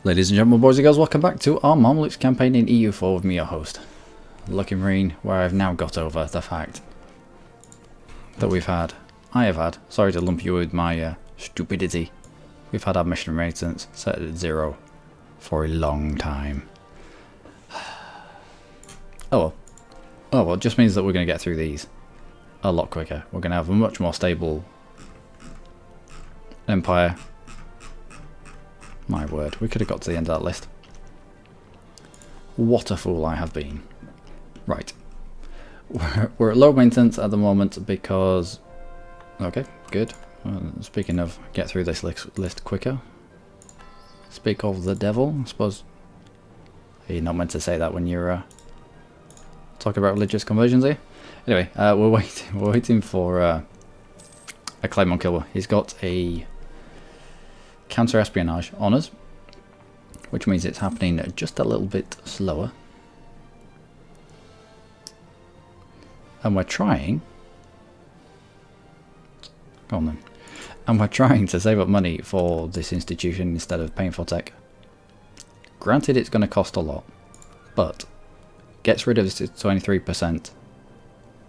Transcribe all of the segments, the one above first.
Ladies and gentlemen, boys and girls, welcome back to our Mamluks campaign in EU4 with me, your host, Luckymarine, where I've now got over the fact that I have had, sorry to lump you with my stupidity, we've had our mission maintenance set at 0 for a long time. Oh well, it just means that we're going to get through these a lot quicker. We're going to have a much more stable empire. My word, we could have got to the end of that list. What a fool I have been. Right. We're at low maintenance at the moment because... Okay, good. Speaking of get through this list quicker. Speak of the devil, I suppose. You're not meant to say that when you're talking about religious conversions here. Anyway, we're waiting for a Claymont killer. He's got a counter-espionage on us, which means it's happening just a little bit slower. And we're trying... Go on then. And we're trying to save up money for this institution instead of paying for tech. Granted, it's going to cost a lot, but gets rid of this 23%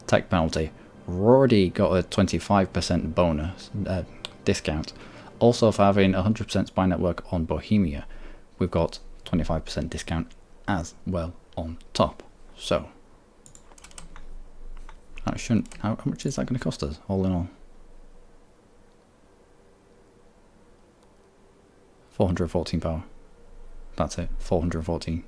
tech penalty. We've already got a 25% bonus discount. Also, for having 100% spy network on Bohemia, we've got 25% discount as well on top. So, that shouldn't. How much is that going to cost us, all in all? 414 power. That's it, 414.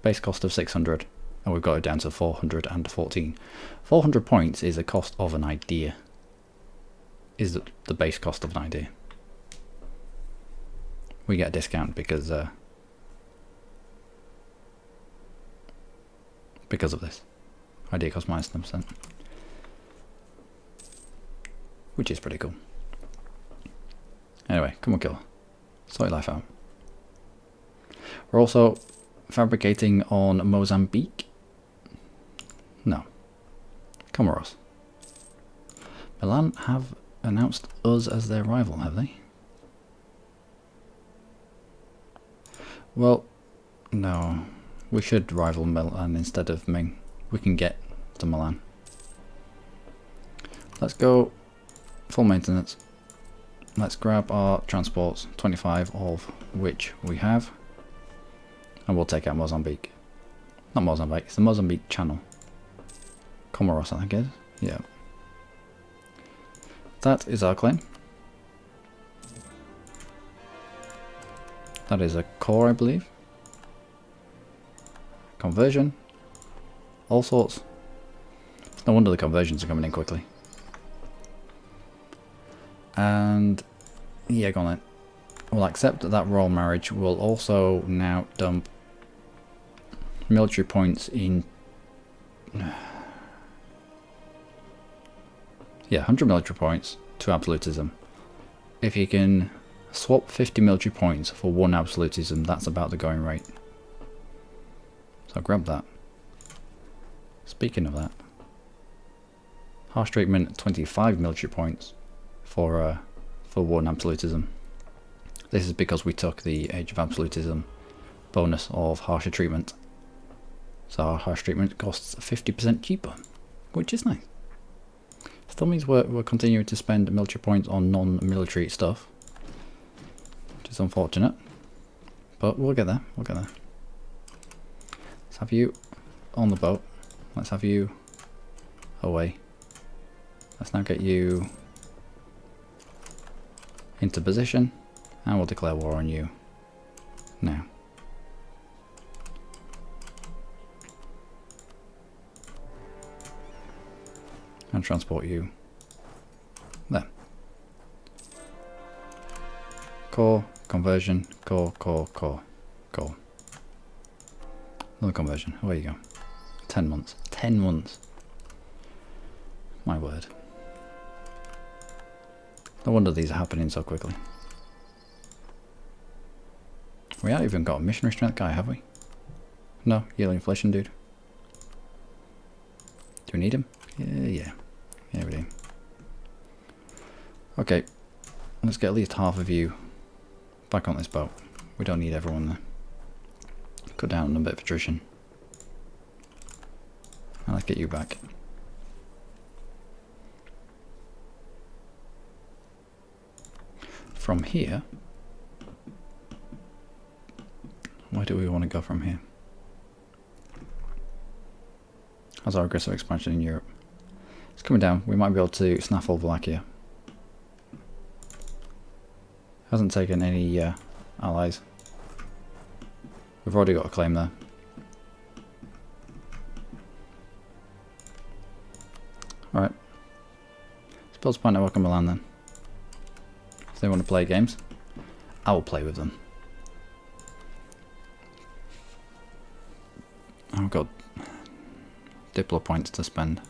Base cost of 600, and we've got it down to 414. 400 points is the cost of an idea. Is the base cost of an idea. We get a discount because of this. Idea cost minus 10%. Which is pretty cool. Anyway, come on, killer. Sort your life out. We're also fabricating on Mozambique. No. Comoros. Milan have announced us as their rival, have they? Well, no. We should rival Milan instead of Ming. We can get to Milan. Let's go full maintenance. Let's grab our transports, 25 of which we have. And we'll take out Mozambique. Not Mozambique, it's the Mozambique Channel. Comoros, I think it is. Yeah. That is our claim. That is a core, I believe. Conversion. All sorts. No wonder the conversions are coming in quickly. And yeah, go on then. We'll accept that royal marriage. We'll also now dump military points in... Yeah, 100 military points to absolutism. If you can swap 50 military points for 1 absolutism, that's about the going rate. So grab that. Speaking of that, harsh treatment, 25 military points for 1 absolutism. This is because we took the Age of Absolutism bonus of harsher treatment. So our harsh treatment costs 50% cheaper, which is nice. Still means we're continuing to spend military points on non-military stuff, which is unfortunate, but we'll get there, we'll get there. Let's have you on the boat, let's have you away. Let's now get you into position, and we'll declare war on you now. And transport you there. Core, conversion, core. Another conversion, away you go. 10 months. 10 months. My word. No wonder these are happening so quickly. We haven't even got a missionary strength guy, have we? No, yearly inflation dude. Do we need him? Yeah, we do. Okay, let's get at least half of you back on this boat. We don't need everyone there. Cut down on a bit of attrition. And let's get you back. From here, where do we want to go from here? How's our aggressive expansion in Europe? It's coming down. We might be able to snaffle Wallachia. Hasn't taken any allies. We've already got a claim there. Alright. Let's build a supply network on Milan then. If they want to play games, I will play with them. I've got Diplo points to spend.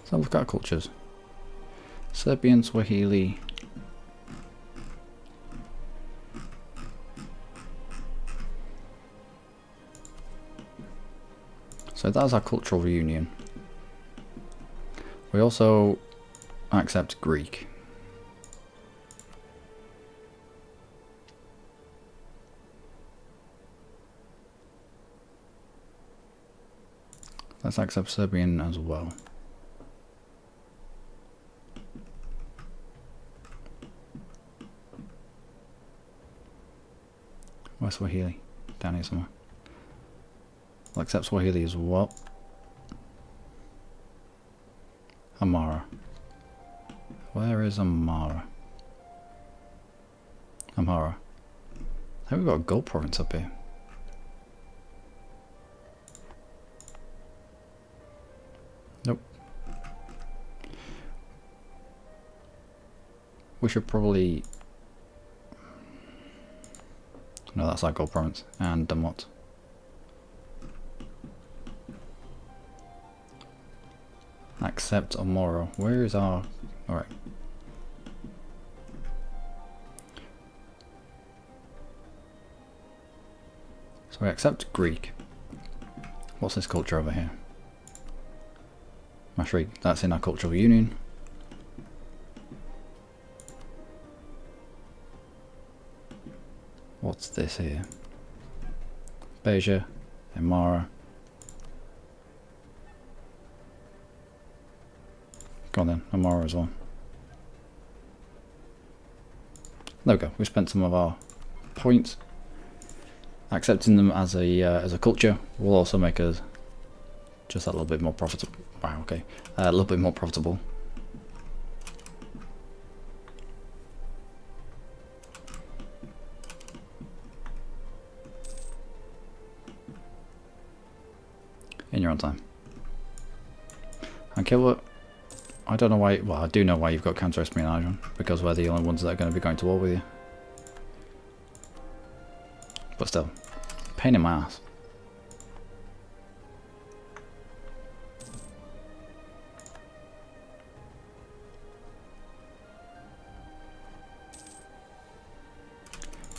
So look at our cultures. Serbian, Swahili. So that's our cultural reunion. We also accept Greek. Let's accept Serbian as well. Where's Swahili? Down here somewhere. I'll accept Swahili as well. Amara. Where is Amara? Amara. I think we've got a gold province up here. Nope. We should probably... No, that's our gold province. And Damot. Accept Amoro. Where is our... Alright. So we accept Greek. What's this culture over here? Mashri. That's in our cultural union. What's this here? Beja, Emara. Go on then, Amara as well. There we go. We spent some of our points. Accepting them as a culture will also make us just a little bit more profitable. Wow, okay, a little bit more profitable. In your own time. And Killer, I don't know why. Well, I do know why you've got counter-espionage on, because we're the only ones that are going to be going to war with you. But still, pain in my ass.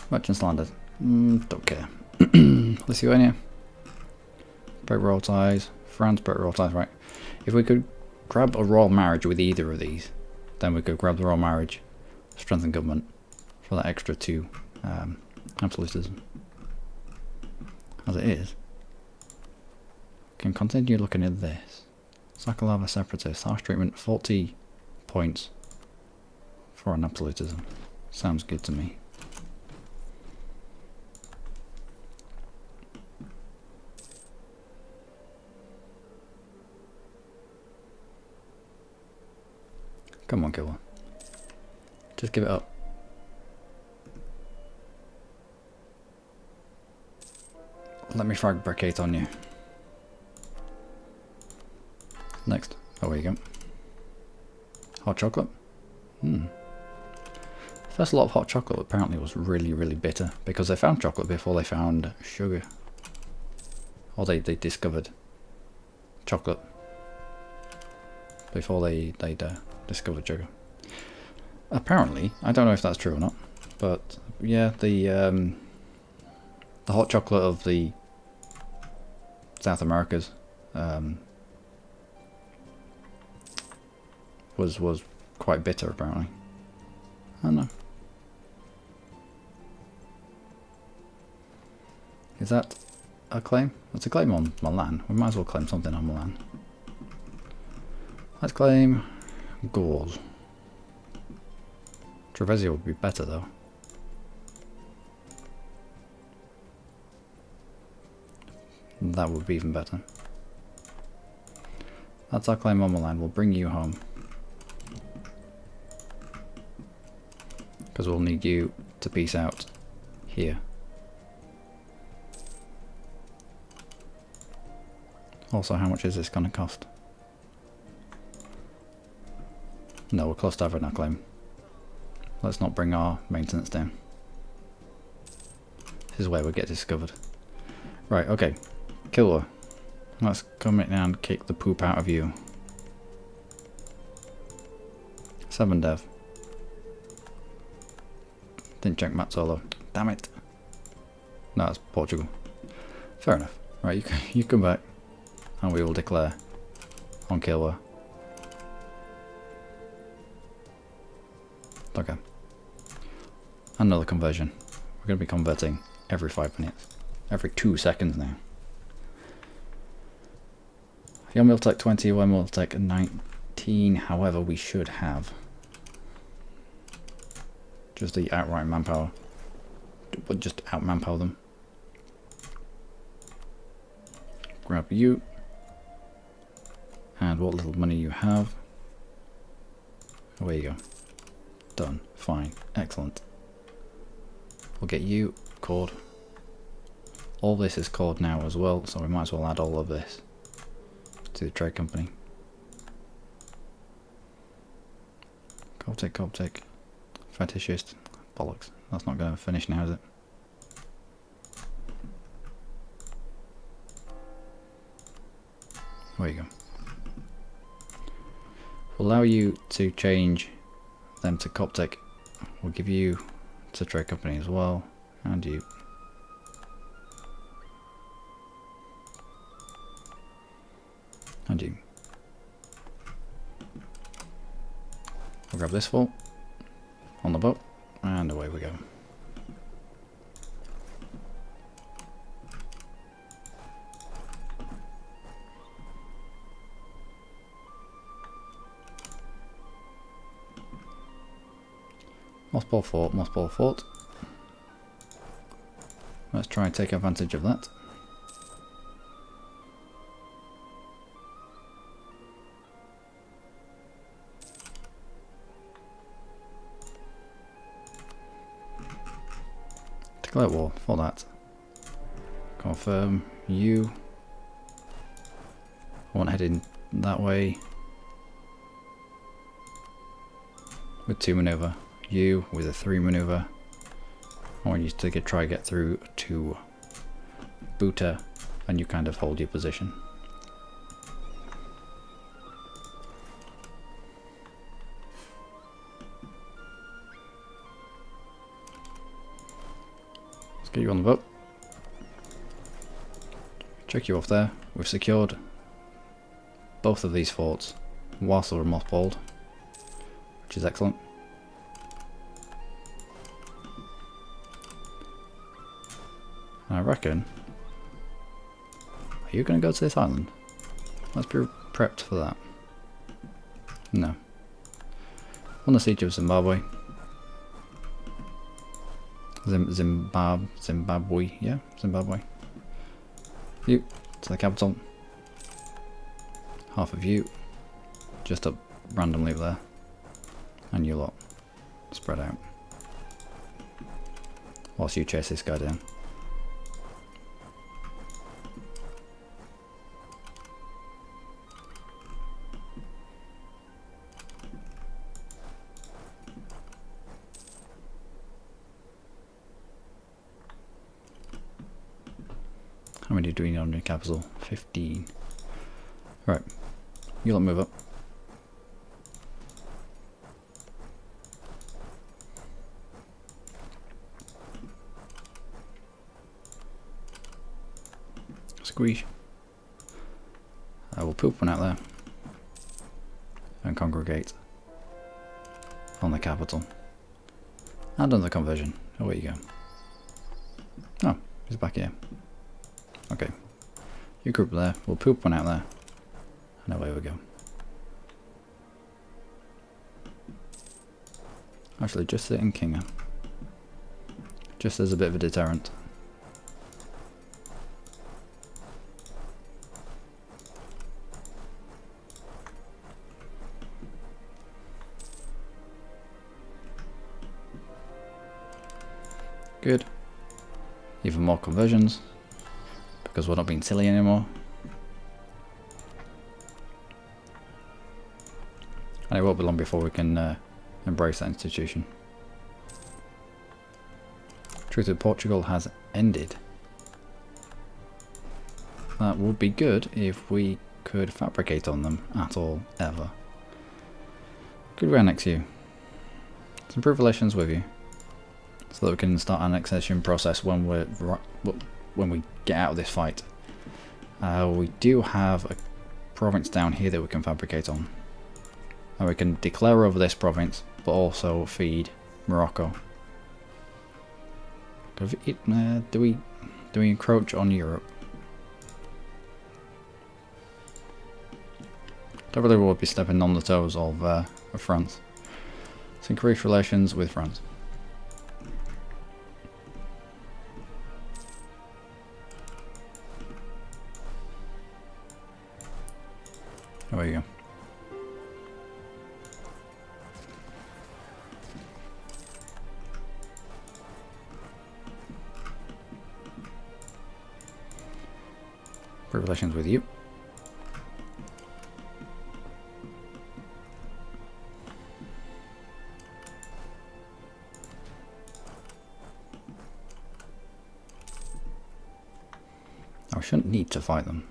Merchants landed. Don't care. Lithuania. Break royal ties. France, break royal ties, right. If we could grab a royal marriage with either of these, then we could grab the royal marriage, strengthen government, for that extra 2 absolutism. As it is, can continue looking at this. Sakalava separatist, harsh treatment, 40 points for an absolutism. Sounds good to me. Come on, killer. Just give it up. Let me fabricate on you. Next. Oh, there you go. Hot chocolate. First lot of hot chocolate apparently was really, really bitter because they found chocolate before they found sugar. Or they discovered chocolate before they discovered sugar. Apparently, I don't know if that's true or not, but yeah, the hot chocolate of the South America's was quite bitter apparently. I don't know. Is that a claim? That's a claim on Milan. We might as well claim something on Milan. Let's claim Gauls. Trevesia would be better though. That would be even better. That's our claim on Milan. We'll bring you home. Because we'll need you to peace out here. Also, how much is this going to cost? No, we're close to having our claim. Let's not bring our maintenance down. This is where we get discovered. Right, okay. Killer. Let's come in and kick the poop out of you. 7 dev. Didn't check Mazzolo. Damn it. No, that's Portugal. Fair enough. Right, you come back. And we will declare on Kilwa. Okay. Another conversion. We're going to be converting every 5 minutes. Every 2 seconds now. Your Miltech 20, one Miltech 19. However, we should have just the outright manpower. But just out manpower them. Grab you. And what little money you have. Away you go. Done. Fine. Excellent. We'll get you cord. All this is cord now as well, so we might as well add all of this to the trade company. Coptic. Fetishist. Bollocks. That's not going to finish now, is it? There you go. We'll allow you to change them to Coptic. We'll give you to trade company as well, and you. And you. We'll grab this full on the boat, and away we go. Mothball fort. Let's try and take advantage of that. Declare war for that. Confirm you. I want heading that way with 2 maneuver. You with a 3 maneuver. I want you to try get through to Buta, and you kind of hold your position. Let's get you on the boat. Check you off there. We've secured both of these forts whilst they were mothballed, which is excellent. I reckon. Are you going to go to this island? Let's be prepped for that. No. On the siege of Zimbabwe. Zimbabwe. Yeah, Zimbabwe. You to the capital. Half of you just up randomly there, and you lot spread out whilst you chase this guy down. How many do we need on your capital? 15. Right, you lot move up. Squeeze. We'll poop one out there and congregate on the capital and on the conversion. Away you go. Oh, he's back here. Okay, you group there, we'll poop one out there, and away we go. Actually, just sit in Kinga, just as a bit of a deterrent. Good. Even more conversions, because we're not being silly anymore. And it won't be long before we can embrace that institution. Truce with Portugal has ended. That would be good if we could fabricate on them at all, ever. Could we annex you? Let's improve relations with you, so that we can start annexation process when we get out of this fight. We do have a province down here that we can fabricate on, and we can declare over this province, but also feed Morocco. Do we encroach on Europe? Don't really want to be stepping on the toes of France. Let's increase relations with France. There you go. Relations with you. I shouldn't need to fight them.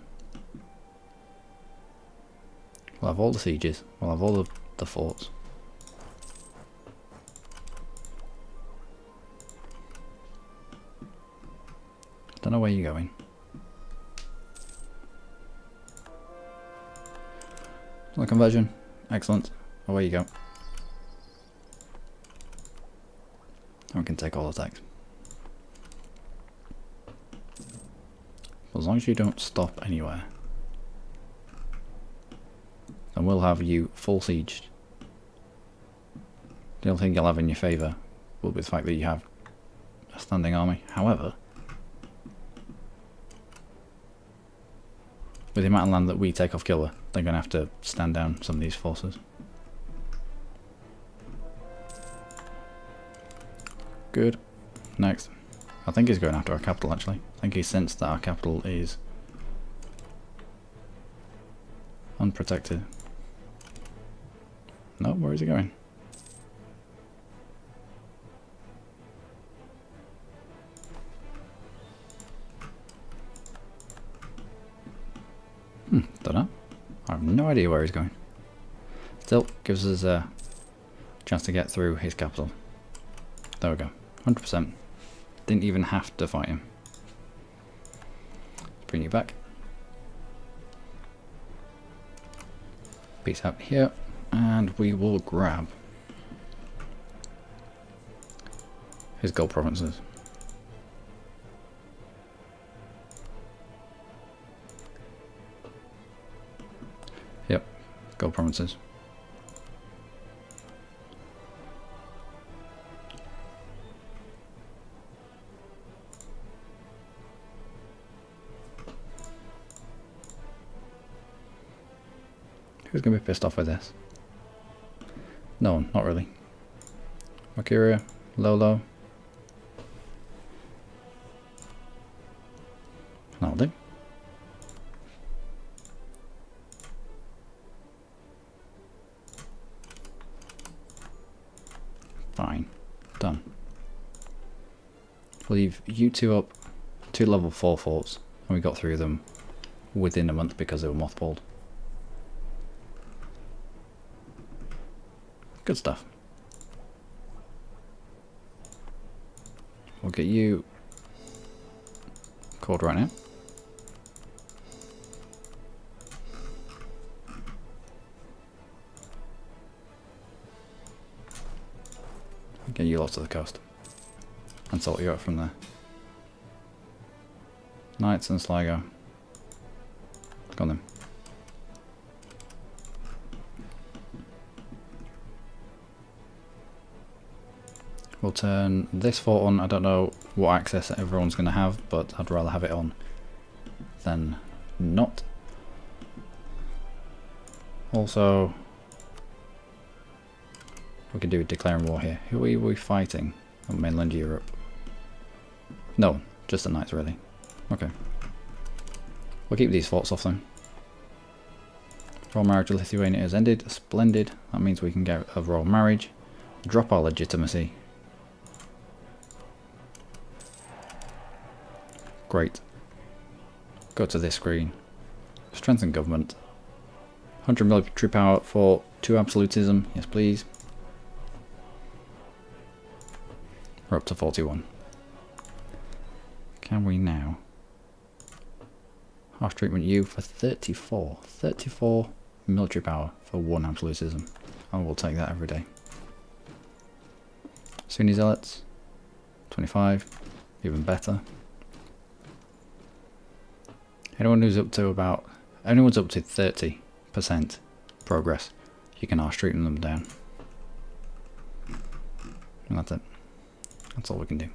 We'll have all the sieges, we'll have all the forts. Don't know where you're going. The conversion, excellent. Away you go. And we can take all attacks. As long as you don't stop anywhere, then we'll have you full sieged. The only thing you'll have in your favour will be the fact that you have a standing army. However, with the amount of land that we take off Killer, they're going to have to stand down some of these forces. Good. Next. I think he's going after our capital actually. I think he sensed that our capital is unprotected. No, where is he going? Don't know. I have no idea where he's going. Still, gives us a chance to get through his capital. There we go. 100%. Didn't even have to fight him. Bring you back. Peace out here. And we will grab his gold provinces. Yep, gold provinces. Who's going to be pissed off with this? No one, not really. Mercuria, Lolo. That'll do. Fine. Done. We'll leave you two up, 2 level 4 forts, and we got through them within a month because they were mothballed. Good stuff. We'll get you called right now. Get you lots to the coast. And sort you out from there. Knights and Sligo. Go on then. We'll turn this fort on. I don't know what access everyone's going to have, but I'd rather have it on than not. Also, we can do a declaring war here. Who are we fighting on mainland Europe? No, just the knights really. Okay. We'll keep these forts off then. Royal marriage with Lithuania has ended. Splendid. That means we can get a royal marriage. Drop our legitimacy. Great. Go to this screen. Strengthen government. 100 military power for 2 absolutism. Yes, please. We're up to 41. Can we now? Harsh treatment you for 34. 34 military power for 1 absolutism. I will take that every day. Sunni zealots. 25. Even better. Anyone's up to 30% progress, you can harsh treat them down. And that's it. That's all we can do.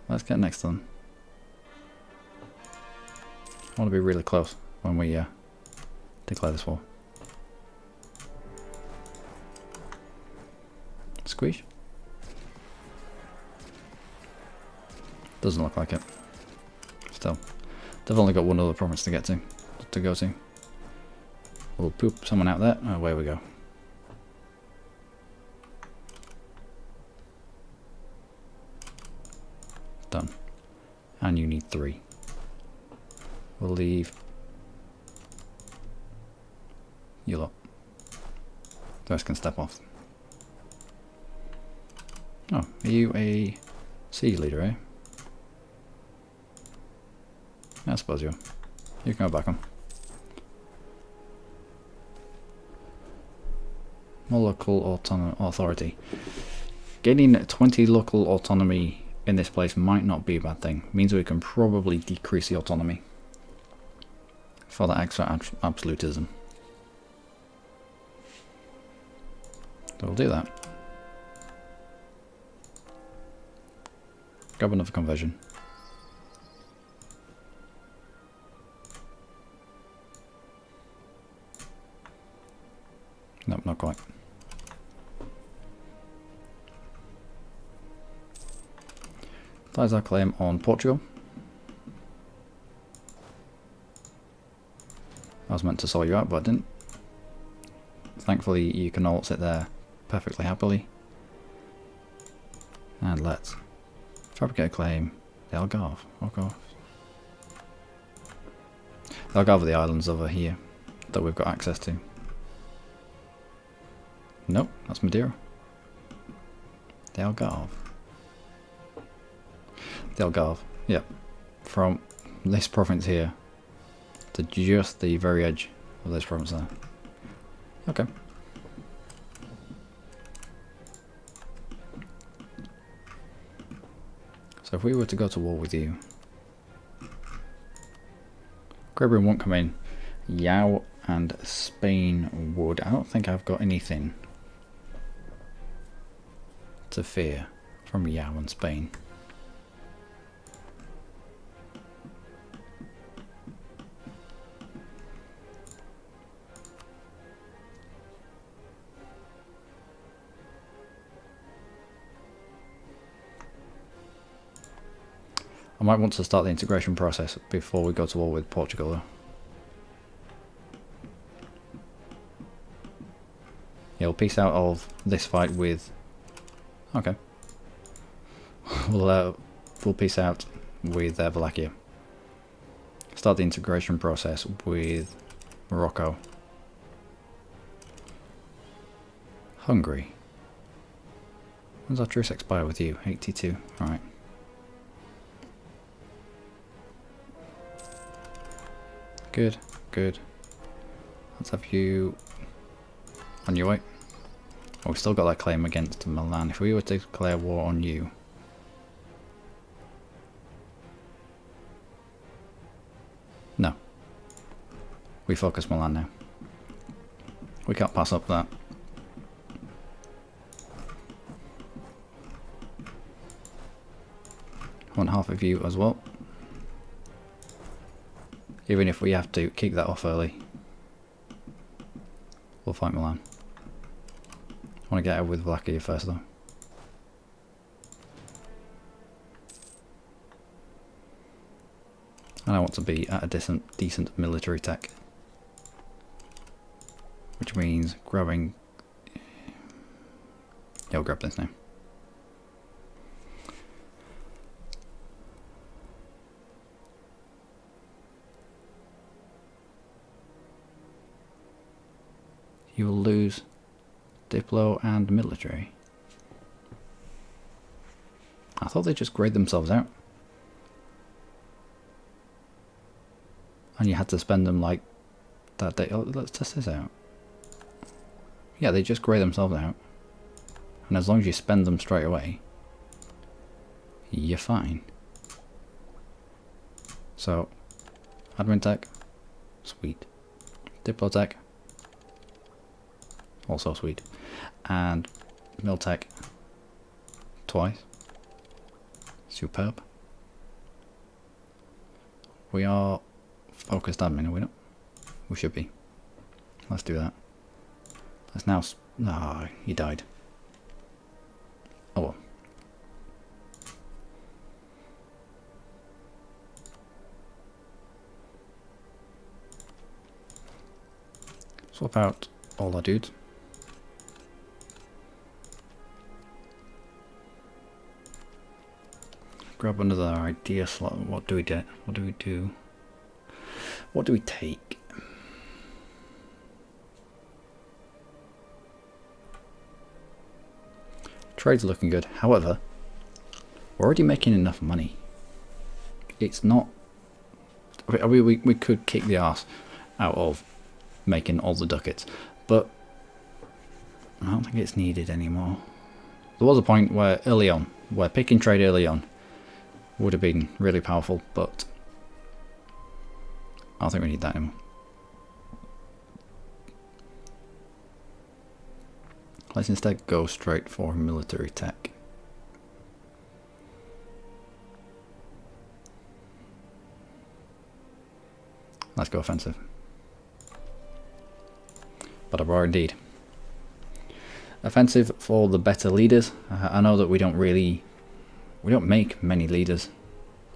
Let's get next to them. I want to be really close when we declare this war. Squeeze? Doesn't look like it. Still, they've only got one other province to go to. We'll poop someone out there. Away we go. Done. And you need 3. We'll leave you lot. The rest can step off. Oh, are you a siege leader, eh? I suppose you are. You can go back on. More local authority. Gaining 20 local autonomy in this place might not be a bad thing. Means we can probably decrease the autonomy for that extra absolutism. So we'll do that. Grab another conversion. Nope, not quite. That is our claim on Portugal. I was meant to sort you out, but I didn't. Thankfully, you can all sit there perfectly happily. And let's fabricate a claim. The Algarve. The Algarve are the islands over here that we've got access to. Nope, that's Madeira. The Algarve. The Algarve, yep. From this province here to just the very edge of this province there. Okay. So if we were to go to war with you, Great Britain won't come in. Yao and Spain would. I don't think I've got anything to fear from Yao and Spain. I might want to start the integration process before we go to war with Portugal though. Yeah, we'll peace out of this fight with... Okay. We'll peace out with Wallachia. Start the integration process with Morocco. Hungary. When's our truce expire with you? 82. Alright. Good, good. Let's have you on your way. Oh, we've still got that claim against Milan. If we were to declare war on you... No. We focus Milan now. We can't pass up that. I want half of you as well. Even if we have to kick that off early. We'll fight Milan. I want to get out with Wallachia first though. And I want to be at a decent military tech. Which means grabbing... Yeah, I'll grab this now. You will lose Diplo and military. I thought they just grayed themselves out. And you had to spend them like that day. Oh, let's test this out. Yeah, they just grey themselves out. And as long as you spend them straight away, you're fine. So, admin tech, sweet. Diplo tech, also sweet. And mil tech, twice. Superb. We are focused admin, are we not? We should be. Let's do that. Let's now... Ah, he died. Oh well. Swap out all our dudes. Grab another idea slot. What do we get? What do we do? What do we take? Trade's looking good. However, we're already making enough money. It's not... We could kick the arse out of making all the ducats, but I don't think it's needed anymore. There was a point where early on, where picking trade early on would have been really powerful, but I don't think we need that anymore. Let's instead go straight for military tech. Let's go offensive. But indeed. Offensive for the better leaders. I know that we don't make many leaders.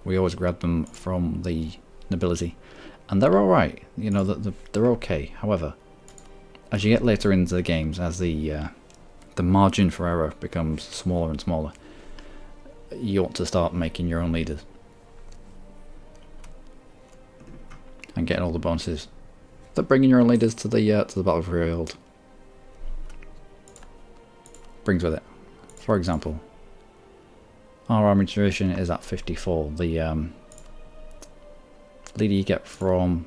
We always grab them from the nobility. And they're alright, you know, they're okay. However, as you get later into the games, as the margin for error becomes smaller and smaller, you ought to start making your own leaders. And getting all the bonuses that bringing your own leaders to the battlefield brings with it. For example, our army tradition is at 54. The leader you get from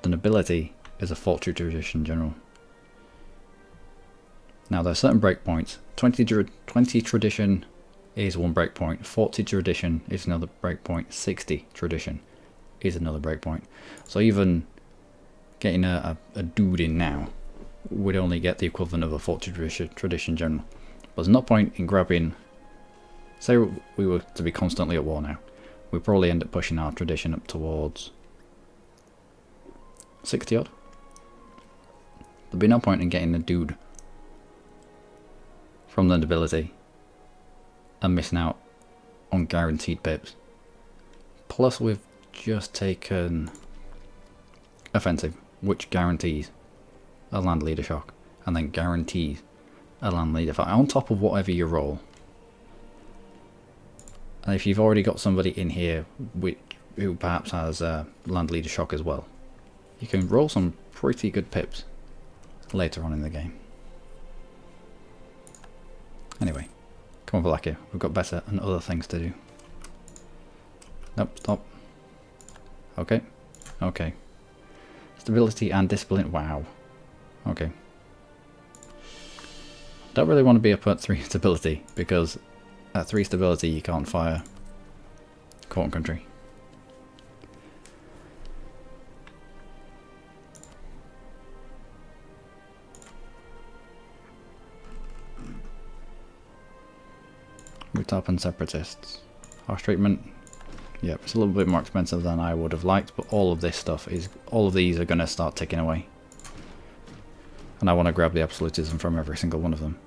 the nobility is a fortune tradition general. Now there are certain breakpoints. 20 tradition is one breakpoint. 40 tradition is another breakpoint. 60 tradition is another breakpoint. So even getting a dude in now would only get the equivalent of a 40 tradition general. But there's no point in grabbing... Say we were to be constantly at war now. We'd probably end up pushing our tradition up towards 60 odd. There'd be no point in getting a dude from the nobility and missing out on guaranteed pips. Plus we've just taken offensive, which guarantees a land leader shock and then guarantees a land leader fight on top of whatever you roll. And if you've already got somebody in here who perhaps has a land leader shock as well, you can roll some pretty good pips later on in the game. Anyway, come on Wallachia, we've got better and other things to do. Nope, stop. Okay, okay. Stability and discipline. Wow. Okay. Don't really want to be up at 3 stability, because at 3 stability you can't fire Court and Country. Rootop and Separatists. Harsh treatment. Yep, it's a little bit more expensive than I would have liked, but all of this stuff is, all of these are going to start ticking away. And I want to grab the absolutism from every single one of them.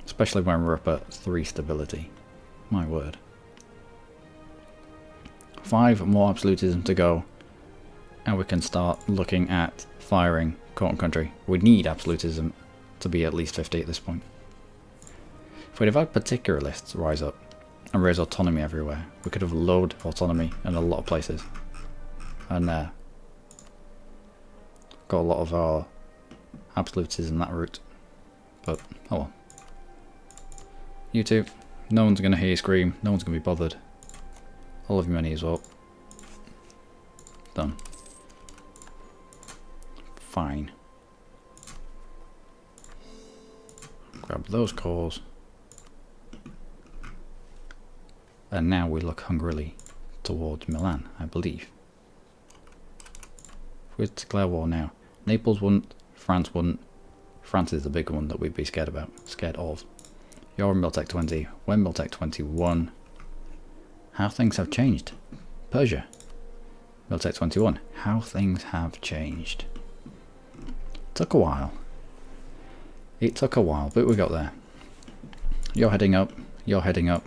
Especially when we're up at 3 stability. My word. 5 more absolutism to go. And we can start looking at firing Court and Country. We need absolutism to be at least 50 at this point. If we'd have had particularists rise up and raise autonomy everywhere, we could have lowered autonomy in a lot of places. And got a lot of our absolutism that route. But, oh well. You two, no one's going to hear you scream, no one's going to be bothered. All of your money as well. Done. Fine. Grab those cores. And now we look hungrily towards Milan, I believe. If we declare war now, Naples wouldn't, France wouldn't. France is the big one that we'd be scared of. You're Miltech 20, we're Miltech 21. How things have changed. Persia. Miltech 21. How things have changed. Took a while. It took a while, but we got there. You're heading up. You're heading up.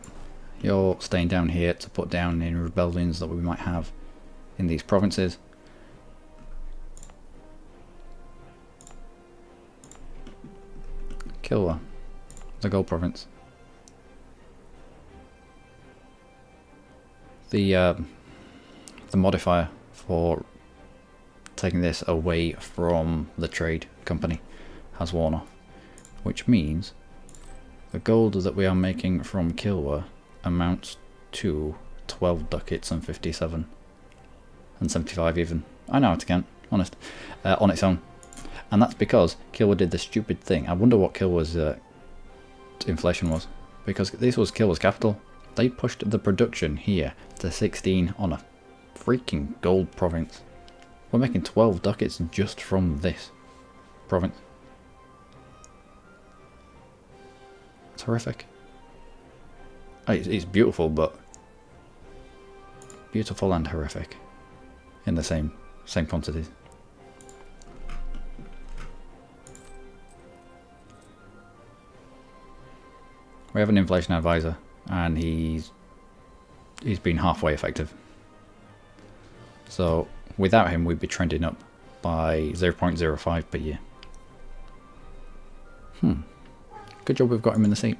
You're staying down here to put down any rebellions that we might have in these provinces. Kilwa. The gold province. The modifier for taking this away from the trade company has worn off, which means the gold that we are making from Kilwa amounts to 12 ducats and 57 and 75 even. I know it can, honest, on its own. And that's because Kilwa did the stupid thing. I wonder what Kilwa's inflation was, because this was Kilwa's capital. They pushed the production here to 16 on a freaking gold province. We're making 12 ducats just from this province. It's horrific. It's beautiful, but beautiful and horrific in the same quantities. We have an inflation advisor, and he's been halfway effective. So without him, we'd be trending up by 0.05 per year. Good job we've got him in the seat.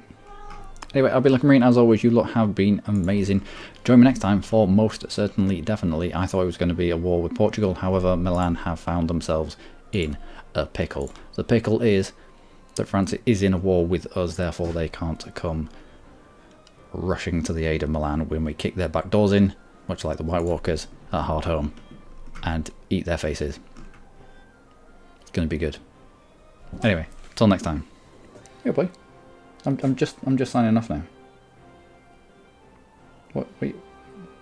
Anyway, I've been Luckymarine. As always, you lot have been amazing. Join me next time for most certainly, definitely. I thought it was going to be a war with Portugal. However, Milan have found themselves in a pickle. The pickle is that France is in a war with us, therefore they can't come rushing to the aid of Milan when we kick their back doors in, much like the White Walkers at Hard Home, and eat their faces. It's going to be good. Anyway, till next time. Yeah, boy. I'm just signing off now. What? Wait,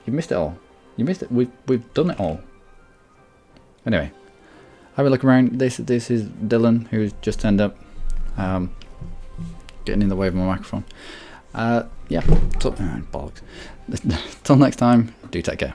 you missed it all. You missed it. We've done it all. Anyway, I've been Luckymarine. This is Dylan, who's just turned up. Getting in the way of my microphone. Yeah. Bollocks. Till next time. Do take care.